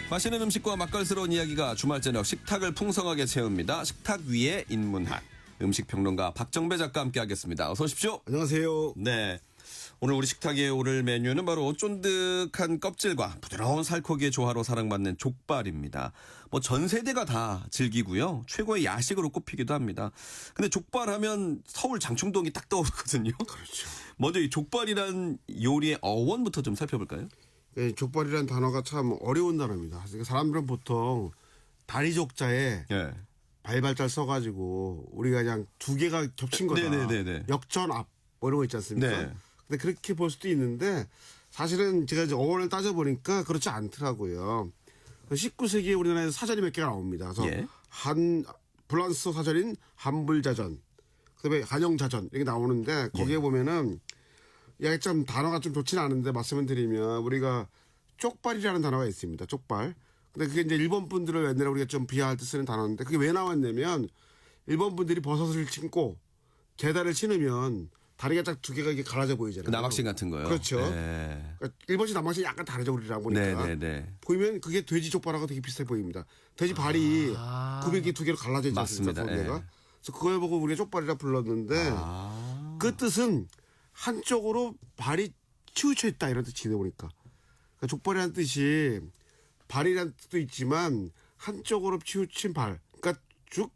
맛있는 음식과 맛깔스러운 이야기가 주말 저녁 식탁을 풍성하게 채웁니다. 식탁 위의 인문학. 음식평론가 박정배 작가와 함께하겠습니다. 어서 오십시오. 안녕하세요. 네. 오늘 우리 식탁에 오를 메뉴는 바로 쫀득한 껍질과 부드러운 살코기의 조화로 사랑받는 족발입니다. 뭐 전 세대가 다 즐기고요. 최고의 야식으로 꼽히기도 합니다. 근데 족발하면 서울 장충동이 딱 떠오르거든요. 그렇죠. 먼저 이 족발이란 요리의 어원부터 좀 살펴볼까요? 네, 족발이라는 단어가 참 어려운 단어입니다. 그러니까 사람들은 보통 다리족자에 예. 발발자 써가지고 우리가 그냥 두 개가 겹친 거다. 네네네네. 역전압 뭐 이런 거 있지 않습니까? 네. 근데 그렇게 볼 수도 있는데 사실은 제가 이제 어원을 따져보니까 그렇지 않더라고요. 19세기에 우리나라에서 사전이 몇 개가 나옵니다. 그래서 예. 프랑스 사전인 한불자전, 그다음에 한영자전 이렇게 나오는데 거기에 보면은 야, 참 단어가 좀 좋지는 않은데 말씀을 드리면 우리가 쪽발이라는 단어가 있습니다. 쪽발. 근데 그게 이제 일본 분들을 옛날에 우리가 좀 비하할 때 쓰는 단어인데 그게 왜 나왔냐면 일본 분들이 버섯을 신고 게다를 신으면 다리가 딱 두 개가 이렇게 갈라져 보이잖아요. 그 남학신 같은 거요. 그렇죠. 네. 그러니까 일본식 남학신 약간 다르죠 우리랑 보니까. 네네네. 보이면 그게 돼지 족발하고 되게 비슷해 보입니다. 돼지 발이 구백이 두 개로 갈라져 있지 않습니까? 맞습니다. 거기가. 예. 그래서 그걸 보고 우리가 족발이라 불렀는데 그 뜻은 한쪽으로 발이 치우쳐 있다 이런 뜻이 되다 보니까. 그러니까 족발이라는 뜻이 발이라는 뜻도 있지만 한쪽으로 치우친 발. 그러니까 쭉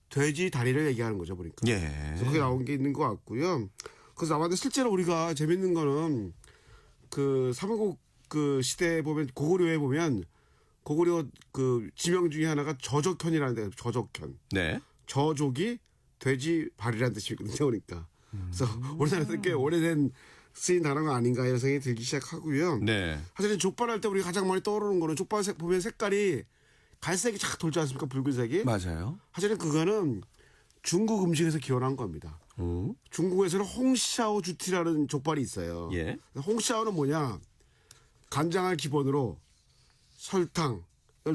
돼지 다리를 얘기하는 거죠 보니까. 예. 그래서 그게 나온 게 있는 것 같고요. 그래서 나왔는데 실제로 우리가 재밌는 거는 그 삼국 그 시대에 보면 고구려에 보면 고구려 그 지명 중에 하나가 저족현이라는 데가 저족현. 네. 저족이 돼지 발이라는 뜻이거든요. 그러니까. 그래서 우리나라에서 꽤 오래된 쓰인 단어가 아닌가 이런 생각이 들기 시작하고요. 네. 사실 족발할 때 우리가 가장 많이 떠오르는 거는 족발 보면 색깔이 갈색이 착 돌지 않습니까? 붉은색이. 맞아요. 사실은 그거는 중국 음식에서 기원한 겁니다. 중국에서는 홍샤오 주티라는 족발이 있어요. 예. 홍샤오는 뭐냐? 간장을 기본으로 설탕을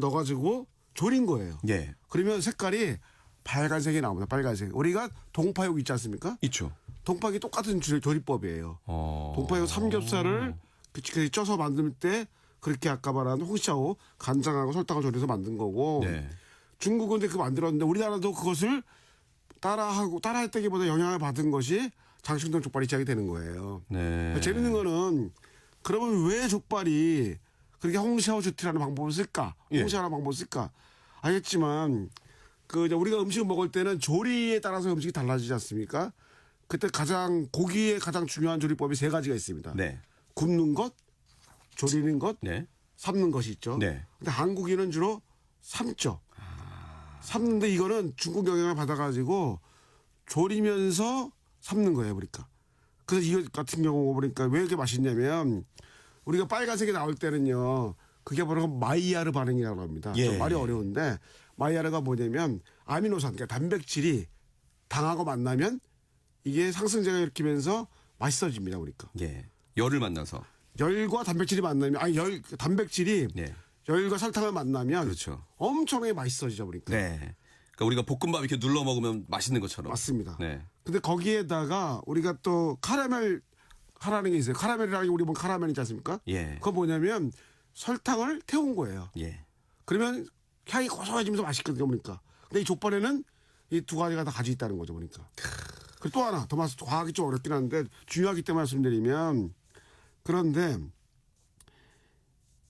넣어가지고 졸인 거예요. 예. 그러면 색깔이 빨간색이 나옵니다. 빨간색. 우리가 동파육 있지 않습니까? 있죠. 동파육이 똑같은 조리법이에요. 어. 동파육 삼겹살을 그렇게 쪄서 만들 때 그렇게 아까 말한 홍샤오 간장하고 설탕을 졸여서 만든 거고 네. 중국은 근데 그거 만들었는데 우리나라도 그것을 따라했다기보다 영향을 받은 것이 장충동 족발이 시작이 되는 거예요. 네. 재밌는 거는 그러면 왜 족발이 그렇게 홍샤오 주티라는 방법을 쓸까? 예. 홍샤오라는 방법을 쓸까? 알겠지만 그 이제 우리가 음식을 먹을 때는 조리에 따라서 음식이 달라지지 않습니까? 그때 고기의 가장 중요한 조리법이 세 가지가 있습니다. 네. 굽는 것, 조리는 것, 네. 삶는 것이 있죠. 네. 근데 한국인은 주로 삶죠. 삶는데 이거는 중국 영향을 받아가지고 조리면서 삶는 거예요, 그러니까. 그래서 이거 같은 경우 보니까 왜 이렇게 맛있냐면 우리가 빨간색이 나올 때는요. 그게 바로 마이야르 반응이라고 합니다. 예. 좀 말이 어려운데 마이야르가 뭐냐면 아미노산, 그러니까 단백질이 당하고 만나면 이게 상승제가 일으키면서 맛있어집니다, 그러니까. 예. 열을 만나서. 열과 단백질이 만나면 단백질이 네. 열과 설탕을 만나면 그렇죠. 엄청나게 맛있어지죠, 그러니까. 네. 그러니까 우리가 볶음밥 이렇게 눌러 먹으면 맛있는 것처럼. 맞습니다. 네. 근데 거기에다가 우리가 또 카라멜 하라는 게 있어요. 카라멜이라는 게 우리 보면 카라멜이지 않습니까? 예. 그거 뭐냐면 설탕을 태운 거예요. 예. 그러면 향이 고소해지면서 맛있거든요, 보니까. 근데 이 족발에는 이 두 가지가 다 가지고 있다는 거죠, 보니까. 그리고 또 하나 더 과학이 좀 어렵긴 한데 중요하기 때문에 말씀드리면 그런데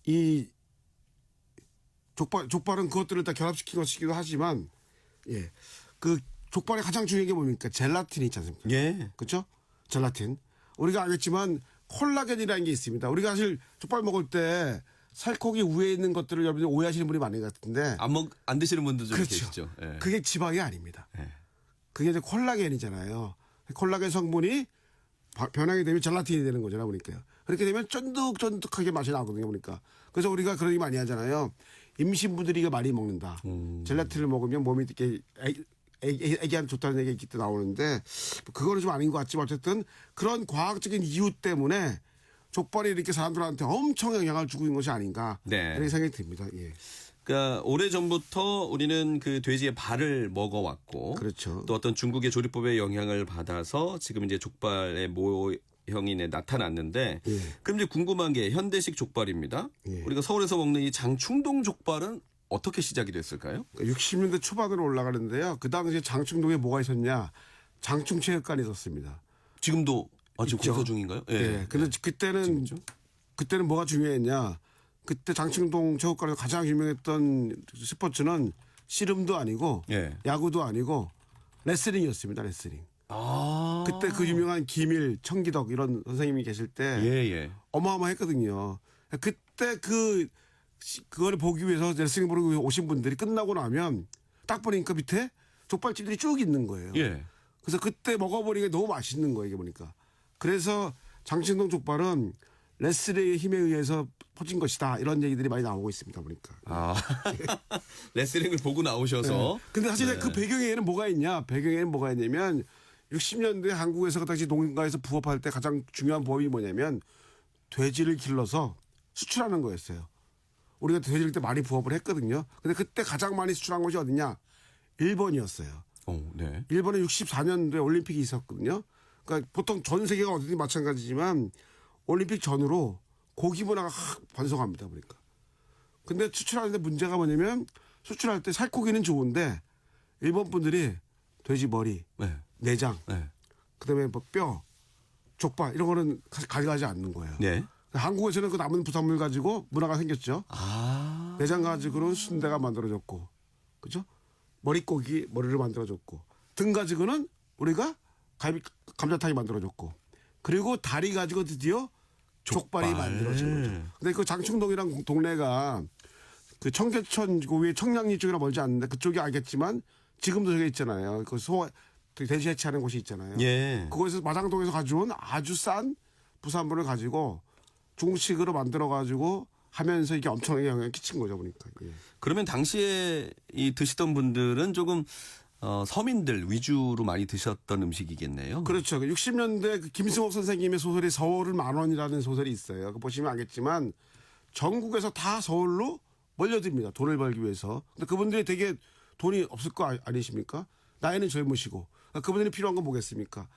이 족발은 그것들을 다 결합시킨 것이기도 하지만 예. 그 족발의 가장 중요한 게 뭡니까? 젤라틴이 있지 않습니까? 예. 그렇죠? 젤라틴. 우리가 알겠지만 콜라겐이라는 게 있습니다. 우리가 사실 족발 먹을 때 살코기 위에 있는 것들을 여러분들 오해하시는 분이 많은 것 같은데 안 드시는 분도 좀 그렇죠. 계시죠. 예. 그게 지방이 아닙니다. 예. 그게 이제 콜라겐이잖아요. 콜라겐 성분이 변하게 되면 젤라틴이 되는 거잖아요. 그러니까요. 그렇게 되면 쫀득쫀득하게 맛이 나거든요. 그러니까. 그래서 우리가 그런 얘기 많이 하잖아요. 임신부들이 이거 많이 먹는다. 젤라틴을 먹으면 몸이 이렇게 애기한테 좋다는 얘기 때 나오는데 그거는 좀 아닌 것 같지만 어쨌든 그런 과학적인 이유 때문에 족발이 이렇게 사람들한테 엄청 영향을 주고 있는 것이 아닌가. 네. 이런 생각이 듭니다. 예. 그러니까 오래전부터 우리는 그 돼지의 발을 먹어왔고 그렇죠. 또 어떤 중국의 조리법의 영향을 받아서 지금 이제 족발의 형이 나타났는데 예. 그럼 이제 궁금한 게 현대식 족발입니다. 예. 우리가 서울에서 먹는 이 장충동 족발은 어떻게 시작이 됐을까요? 60년대 초반으로 올라가는데요. 그 당시에 장충동에 뭐가 있었냐? 장충체육관이 있었습니다. 지금도 지금 있죠. 공사 중인가요? 예. 근데 그때는 뭐가 중요했냐? 그때 장충동 체육관에서 가장 유명했던 스포츠는 씨름도 아니고 예. 야구도 아니고 레슬링이었습니다. 레슬링. 아. 그때 그 유명한 김일, 청기덕 이런 선생님이 계실 때 예. 어마어마했거든요. 그때 그거를 보기 위해서 레슬링 보러 오신 분들이 끝나고 나면 딱 보니까 밑에 족발집들이 쭉 있는 거예요. 예. 그래서 그때 먹어보니까 너무 맛있는 거예요, 이게 보니까. 그래서 장충동 족발은 레슬링의 힘에 의해서 퍼진 것이다. 이런 얘기들이 많이 나오고 있습니다, 보니까. 아. 레슬링을 보고 나오셔서. 근데 사실 네. 그 배경에는 뭐가 있냐? 배경에는 뭐가 있냐면 60년대 한국에서 그 당시 농가에서 부업할 때 가장 중요한 부업이 뭐냐면 돼지를 길러서 수출하는 거였어요. 우리가 돼지를 때 많이 부업을 했거든요. 근데 그때 가장 많이 수출한 곳이 어디냐? 일본이었어요. 네. 일본은 64년도에 올림픽이 있었거든요. 그러니까 보통 전 세계가 어디든 마찬가지지만 올림픽 전후로 고기 문화가 확 번성합니다. 보니까. 근데 수출하는데 문제가 뭐냐면 수출할 때 살코기는 좋은데 일본 분들이 돼지 머리, 네. 내장, 네. 그다음에 뭐 뼈, 족발 이런 거는 가져가지 않는 거예요. 네. 한국에서는 그 남은 부산물 가지고 문화가 생겼죠. 아. 내장 가지고는 순대가 만들어졌고, 그죠? 머리를 만들어줬고, 등 가지고는 우리가 감자탕이 만들어졌고, 그리고 다리 가지고 드디어 족발이 만들어진 거죠. 근데 그 장충동이랑 동네가 그 청계천 그 위에 청량리 쪽이라 멀지 않는데 그쪽이 알겠지만 지금도 저기 있잖아요. 그 돼지 해치하는 곳이 있잖아요. 예. 그거에서 마장동에서 가져온 아주 싼 부산물을 가지고 중식으로 만들어 가지고 하면서 이게 엄청나게 영향을 끼친 거죠, 보니까. 예. 그러면 당시에 이 드시던 분들은 조금 서민들 위주로 많이 드셨던 음식이겠네요. 그렇죠. 60년대 그 김승옥 선생님의 소설이 서울은 10,000원이라는 소설이 있어요. 그 보시면 알겠지만 전국에서 다 서울로 몰려듭니다. 돈을 벌기 위해서. 근데 그분들이 되게 돈이 없을 거 아니십니까? 나이는 젊으시고. 그러니까 그분들이 필요한 건 뭐겠습니까?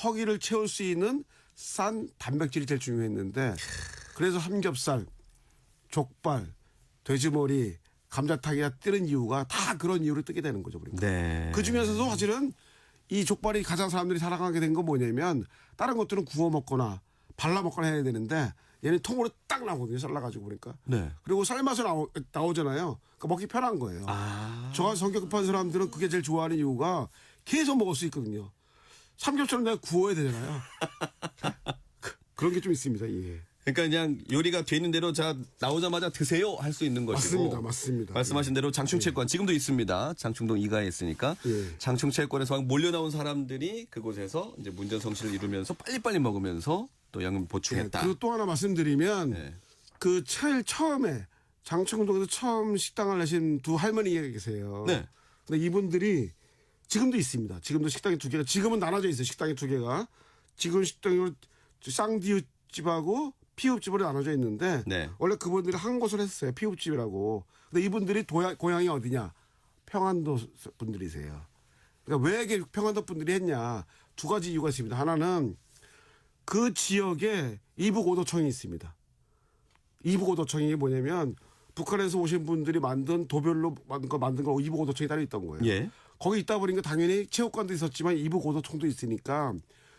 허기를 채울 수 있는 싼 단백질이 제일 중요했는데 그래서 삼겹살, 족발, 돼지머리, 감자탕이 뜨는 이유가 다 그런 이유로 뜨게 되는 거죠. 그러니까. 네. 그 중에서도 사실은 이 족발이 가장 사람들이 사랑하게 된 건 뭐냐면 다른 것들은 구워 먹거나 발라 먹거나 해야 되는데 얘는 통으로 딱 나오거든요. 잘라가지고 그러니까. 네. 그리고 삶아서 나오잖아요. 그러니까 먹기 편한 거예요. 아. 저와 성격 급한 사람들은 그게 제일 좋아하는 이유가 계속 먹을 수 있거든요. 삼겹살은 내가 구워야 되잖아요. 그런 게 좀 있습니다. 예. 그러니까 그냥 요리가 되는 대로 자 나오자마자 드세요 할 수 있는 것이고. 맞습니다. 말씀하신 대로 장충체육관 지금도 있습니다. 장충동 2가에 있으니까 예. 장충체육관에서 막 몰려 나온 사람들이 그곳에서 이제 문전성시를 이루면서 빨리빨리 먹으면서 또 양을 보충했다. 그리고 또 하나 말씀드리면 네. 그 제일 처음에 장충동에서 처음 식당을 내신 두 할머니가 계세요. 네. 근데 이분들이 지금도 있습니다. 지금도 식당이 두 개가 지금은 나눠져 있어요. 식당이 두 개가 지금 식당으로 쌍디읒집하고 피읍집으로 나눠져 있는데 네. 원래 그분들이 한 곳을 했어요. 피읍집이라고. 근데 이분들이 고향이 어디냐? 평안도 분들이세요. 그러니까 왜 이게 평안도 분들이 했냐? 두 가지 이유가 있습니다. 하나는 그 지역에 이북오도청이 있습니다. 이북오도청이 뭐냐면 북한에서 오신 분들이 만든 도별로 만든 거 이북오도청이 따로 있던 거예요. 예. 거기 있다 보니까 당연히 체육관도 있었지만 이북오도청도 있으니까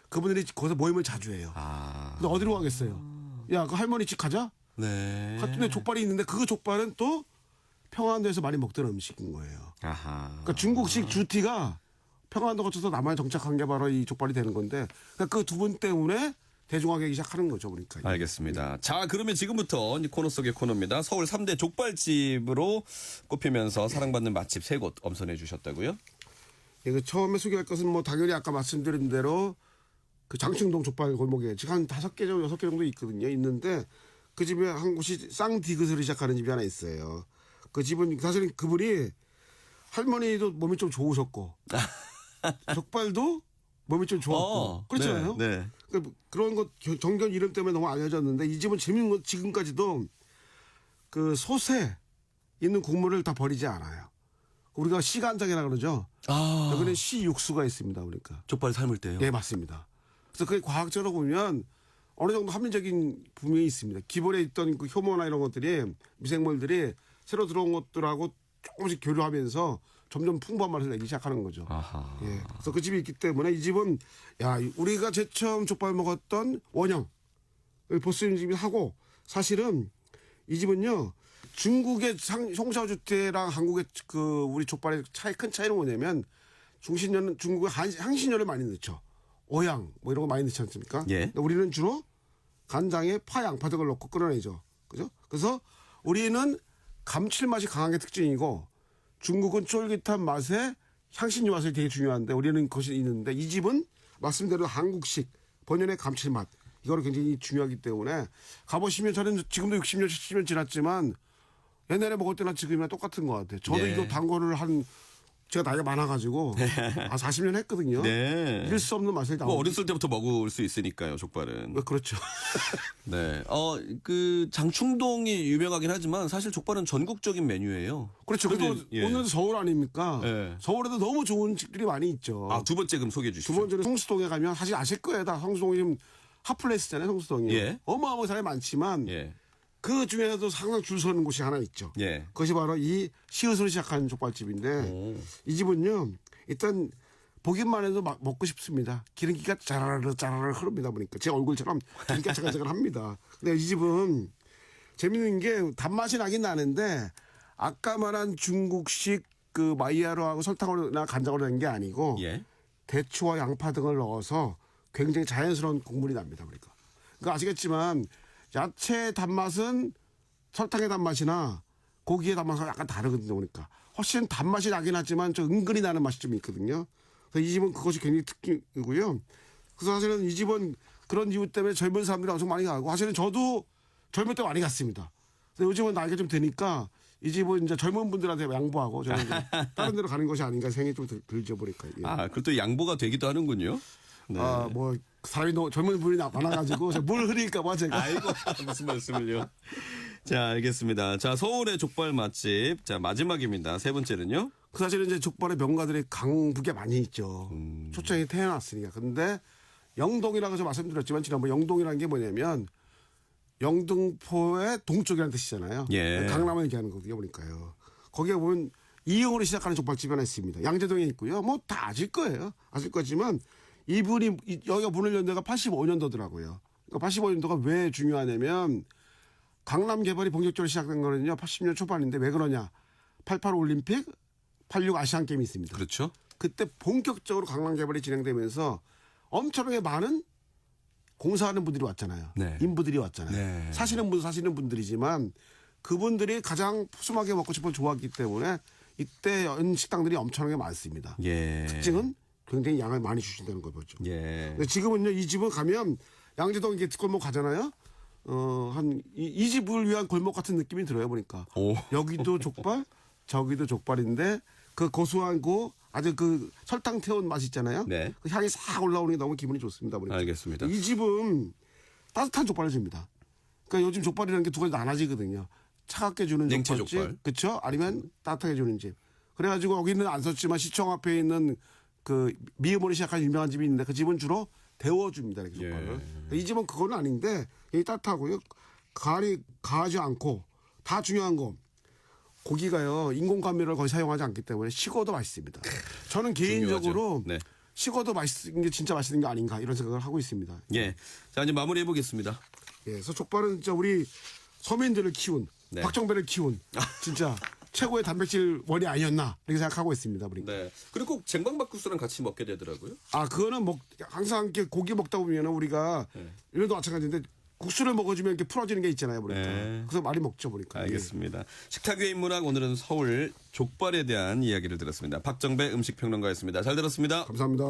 그분들이 거기서 모임을 자주 해요. 아. 근데 어디로 가겠어요? 야, 그 할머니 집 가자? 네. 갔더니 족발이 있는데 그 족발은 또 평안도에서 많이 먹던 음식인 거예요. 아하. 그러니까 중국식 주티가 평안도 거쳐서 남한에 정착한 게 바로 이 족발이 되는 건데 그러니까 그 두 분 때문에 대중화되기 시작하는 거죠. 그러니까. 알겠습니다. 자, 그러면 지금부터 이 코너 속의 코너입니다. 서울 3대 족발집으로 꼽히면서 사랑받는 맛집 3곳 엄선해 주셨다고요? 예, 그 처음에 소개할 것은 뭐 당연히 아까 말씀드린 대로 그 장충동 족발 골목에 지금 한 5개 정도 6개 정도 있거든요. 있는데 그 집에 한 곳이 쌍디귿으로 시작하는 집이 하나 있어요. 그 집은 사실은 그분이 할머니도 몸이 좀 좋으셨고 족발도 몸이 좀 좋았고 그렇잖아요. 네. 그런 것 정견 이름 때문에 너무 알려졌는데 이 집은 재밌는 건 지금까지도 그 솥에 있는 국물을 다 버리지 않아요. 우리가 시간장이라 그러죠. 아. 여기는 시 육수가 있습니다. 그러니까. 족발 삶을 때요? 예, 맞습니다. 그래서 그게 과학적으로 보면 어느 정도 합리적인 분명히 있습니다. 기본에 있던 그 효모나 이런 것들이 미생물들이 새로 들어온 것들하고 조금씩 교류하면서 점점 풍부한 맛을 내기 시작하는 거죠. 아하. 예. 그래서 그 집이 있기 때문에 이 집은 야 우리가 제일 처음 족발 먹었던 원형 보스님 집이 하고 사실은 이 집은요 중국의 송샤오주태랑 한국의 그 우리 족발의 큰 차이는 뭐냐면 중국의 향신료를 많이 넣죠. 오양 뭐 이런 거 많이 넣지 않습니까? 예. 근데 우리는 주로 간장에 파, 양파 등을 넣고 끓여내죠. 그죠? 그래서 우리는 감칠맛이 강한 게 특징이고 중국은 쫄깃한 맛에 향신료 맛이 되게 중요한데 우리는 그것이 있는데 이 집은 말씀대로 한국식 본연의 감칠맛 이거를 굉장히 중요하기 때문에 가보시면 저는 지금도 60년, 70년 지났지만 옛날에 먹을 때나 지금이랑 똑같은 것 같아요. 저도 네. 이거 단거를 제가 나이가 많아가지고 40년 했거든요. 네. 잃을 수 없는 맛을 뭐 어렸을 때부터 먹을 수 있으니까요, 족발은. 그렇죠. 네. 그 장충동이 유명하긴 하지만 사실 족발은 전국적인 메뉴예요. 그렇죠. 근데, 그래도 예. 오늘도 서울 아닙니까? 예. 서울에도 너무 좋은 집들이 많이 있죠. 두 번째 그럼 소개해 주시죠. 두 번째는 성수동에 가면 사실 아실 거예요. 다 성수동이 지금 핫플레이스잖아요. 성수동이. 예. 어마어마한 사람이 많지만 예. 그 중에서도 항상 줄 서는 곳이 하나 있죠. 예. 그것이 바로 이 시옷으로 시작하는 족발집인데 오. 이 집은요. 일단 보기만 해도 막 먹고 싶습니다. 기름기가 짜라르 흐릅니다. 보니까 제 얼굴처럼 기름기가 자글자글합니다. 근데 이 집은 재밌는 게 단맛이 나긴 나는데 아까 말한 중국식 그 마이야로하고 설탕으로나 간장으로 된 게 아니고 예. 대추와 양파 등을 넣어서 굉장히 자연스러운 국물이 납니다. 그러니까 아시겠지만 야채 단맛은 설탕의 단맛이나 고기의 단맛은 약간 다르거든요. 그러니까 훨씬 단맛이 나긴 하지만 좀 은근히 나는 맛이 좀 있거든요. 그래서 이 집은 그것이 굉장히 특징이고요. 그래서 사실은 이 집은 그런 이유 때문에 젊은 사람들이 엄청 많이 가고 사실은 저도 젊을 때 많이 갔습니다. 근데 요즘은 나이가 좀 되니까 이 집은 이제 젊은 분들한테 양보하고 저는 이제 다른 데로 가는 것이 아닌가 생각이 좀 들죠 보니까. 예. 그것도 양보가 되기도 하는군요. 네. 뭐 사람이 너무 젊은 분이 많아가지고 제가 물 흐릴까봐 제가. 아이고 무슨 말씀을요. 자 알겠습니다. 자 서울의 족발 맛집 자 마지막입니다. 세 번째는요. 그 사실은 이제 족발의 명가들이 강북에 많이 있죠. 초창에 태어났으니까. 근데 영동이라고 제가 말씀드렸지만 지난번 영동이라는 게 뭐냐면 영등포의 동쪽이라는 뜻이잖아요. 예. 강남을 얘기하는 거거든요. 보니까요. 거기에 보면 이영으로 시작하는 족발집이 하나 있습니다. 양재동에 있고요. 뭐 다 아실 거예요. 아실 거지만 이분이 여기가 문을 연 데가 85년도더라고요. 그러니까 85년도가 왜 중요하냐면 강남 개발이 본격적으로 시작된 거는요. 80년 초반인데 왜 그러냐. 88 올림픽, 86 아시안 게임이 있습니다. 그렇죠. 그때 본격적으로 강남 개발이 진행되면서 엄청나게 많은 공사하는 분들이 왔잖아요. 네. 인부들이 왔잖아요. 네. 사시는 분들이지만 그분들이 가장 푸짐하게 먹고 싶은 걸 좋아했기 때문에 이때 연 식당들이 엄청나게 많습니다. 예. 특징은 굉장히 양을 많이 주신다는 걸 보죠. 예. 근데 지금은요 이 집은 가면 양재동 이게 뒷골목 가잖아요. 이 집을 위한 골목 같은 느낌이 들어요 보니까. 오. 여기도 족발, 저기도 족발인데 그 고소한 그 아주 그 설탕 태운 맛 있잖아요. 네. 그 향이 싹 올라오는 게 너무 기분이 좋습니다. 보니까. 알겠습니다. 이 집은 따뜻한 족발을 줍니다. 그러니까 요즘 족발이라는 게 두 가지 나눠지거든요. 차갑게 주는 냉채 족발집, 족발. 그렇죠? 아니면 따뜻하게 주는 집. 그래가지고 여기는 안 썼지만 시청 앞에 있는 그 미음으로 시작한 유명한 집이 있는데 그 집은 주로 데워줍니다. 이렇게 족발을. 예. 이 집은 그건 아닌데 여기 따뜻하고요. 가하지 않고 다 중요한 거. 고기가요 인공 감미를 거의 사용하지 않기 때문에 식어도 맛있습니다. 저는 개인적으로 네. 식어도 맛있는 게 진짜 맛있는 게 아닌가 이런 생각을 하고 있습니다. 예. 자 이제 마무리해 보겠습니다. 예, 그래서 족발은 진짜 우리 서민들을 키운 네. 박정배를 키운 진짜 최고의 단백질 원이 아니었나 이렇게 생각하고 있습니다. 우리. 네. 그리고 꼭 쟁반박국수랑 같이 먹게 되더라고요. 그거는 항상 이렇게 고기 먹다 보면 우리가 이런도 마찬가지인데 국수를 먹어주면 이렇게 풀어지는 게 있잖아요, 보니까. 네. 그래서 많이 먹죠, 보니까. 알겠습니다. 식탁 위의 인문학 오늘은 서울 족발에 대한 이야기를 들었습니다. 박정배 음식평론가였습니다. 잘 들었습니다. 감사합니다.